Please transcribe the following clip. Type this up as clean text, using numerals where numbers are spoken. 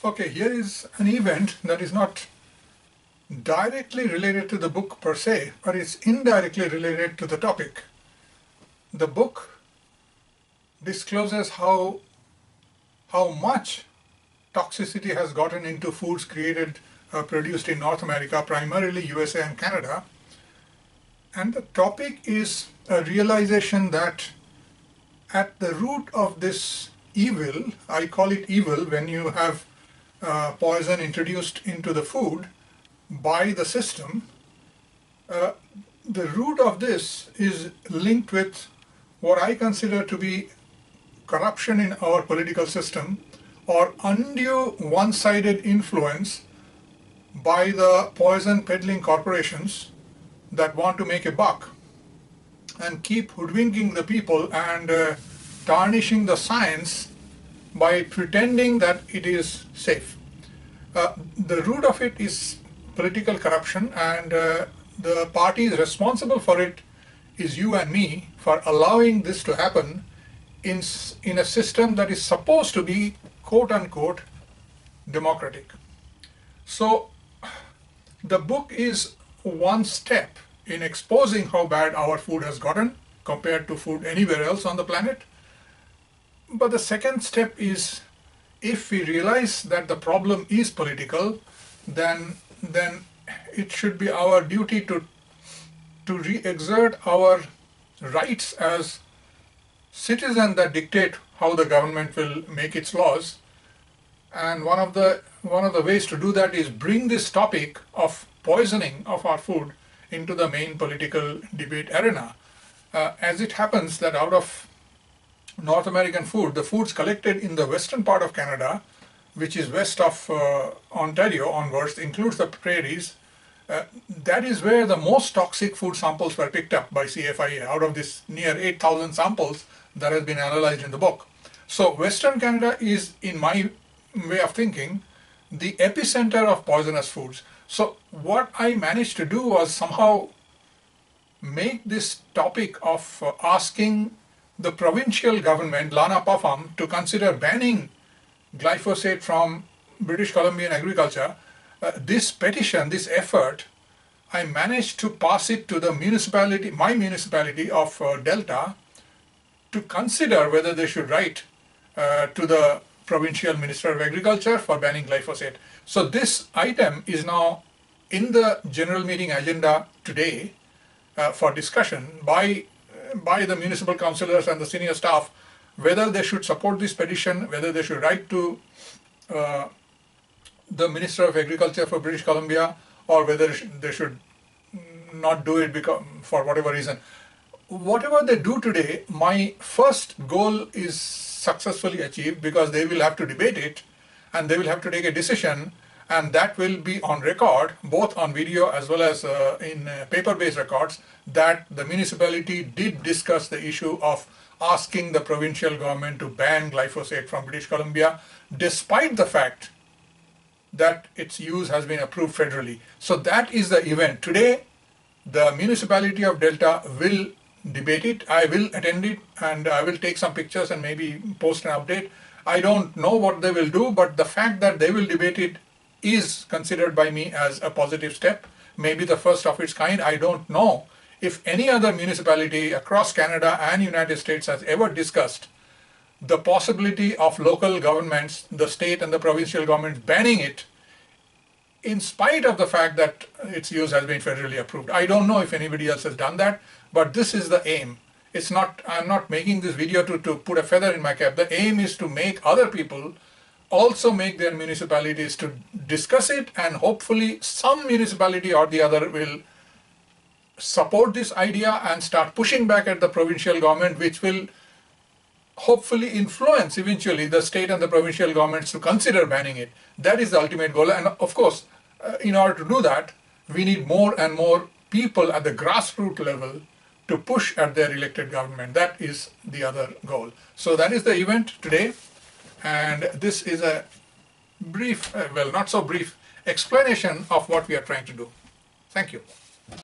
Okay, here is an event that is not directly related to the book per se, but it's indirectly related to the topic. The book discloses how much toxicity has gotten into foods produced in North America, primarily USA and Canada. And the topic is a realization that at the root of this evil, I call it evil when you have poison introduced into the food by the system, the root of this is linked with what I consider to be corruption in our political system or undue one-sided influence by the poison peddling corporations that want to make a buck and keep hoodwinking the people and tarnishing the science by pretending that it is safe. The root of it is political corruption, and the parties responsible for it is you and me for allowing this to happen in a system that is supposed to be quote-unquote democratic. So the book is one step in exposing how bad our food has gotten compared to food anywhere else on the planet. But the second step is, if we realize that the problem is political, then it should be our duty to re-exert our rights as citizens that dictate how the government will make its laws. And one of the ways to do that is bring this topic of poisoning of our food into the main political debate arena. As it happens that out of North American food, the foods collected in the western part of Canada, which is west of Ontario onwards, includes the prairies, that is where the most toxic food samples were picked up by CFIA out of this near 8,000 samples that has been analyzed in the book. So Western Canada is, in my way of thinking, the epicenter of poisonous foods. So what I managed to do was somehow make this topic of asking the provincial government, Lana Pafam, to consider banning glyphosate from British Columbian agriculture. This petition, this effort, I managed to pass it to the municipality, my municipality of Delta, to consider whether they should write to the provincial Minister of Agriculture for banning glyphosate. So this item is now in the general meeting agenda today for discussion by the municipal councillors and the senior staff, whether they should support this petition, whether they should write to the Minister of Agriculture for British Columbia, or whether they should not do it for whatever reason. Whatever they do today, my first goal is successfully achieved, because they will have to debate it and they will have to take a decision, and that will be on record, both on video as well as in paper-based records, that the municipality did discuss the issue of asking the provincial government to ban glyphosate from British Columbia, despite the fact that its use has been approved federally. So that is the event. Today, the municipality of Delta will debate it. I will attend it, and I will take some pictures and maybe post an update. I don't know what they will do, but the fact that they will debate it is considered by me as a positive step, maybe the first of its kind. I don't know if any other municipality across Canada and United States has ever discussed the possibility of local governments, the state and the provincial governments, banning it in spite of the fact that its use has been federally approved. I don't know if anybody else has done that, but this is the aim. It's not, I'm not making this video to put a feather in my cap. The aim is to make other people also make their municipalities to discuss it, and hopefully some municipality or the other will support this idea and start pushing back at the provincial government, which will hopefully influence eventually the state and the provincial governments to consider banning it. That is the ultimate goal. And of course, in order to do that, we need more and more people at the grassroots level to push at their elected government. That is the other goal. So that is the event today. And this is a brief, well, not so brief explanation of what we are trying to do. Thank you.